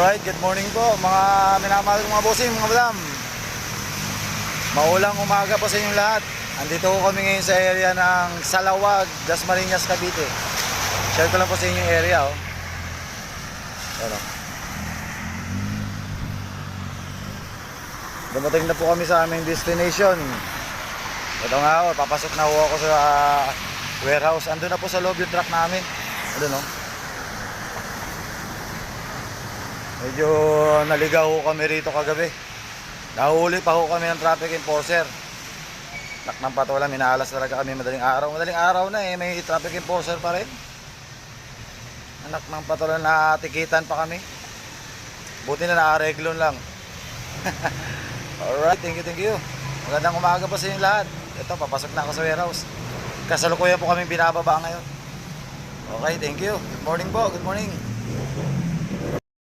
Alright, good morning po mga minamahal kong mga bossing, mga madam. Maulang umaga po sa inyong lahat. Andito ko kami ngayon sa area ng Salawag, Dasmariñas, Cavite. Share ko lang po sa inyong area, oh. Ayan, oh. Dumating na po kami sa aming destination. Ito nga, oh, papasok na ako sa warehouse. Andun na po sa loob yung truck namin. Andun, oh. Medyo naligaw kami rito kagabi. Nahuli pa ho kami ng traffic enforcer. Nak ng patola, minaalas talaga kami madaling araw. Madaling araw na eh, may traffic enforcer pa rin. Anak ng patola, na tikitan pa kami. Buti na naareglon lang. Alright, thank you. Magandang umaga po sa inyo lahat. Ito, papasok na ako sa warehouse. Kasalukuyan po kami binababa ngayon. Okay, thank you. Good morning po, good morning.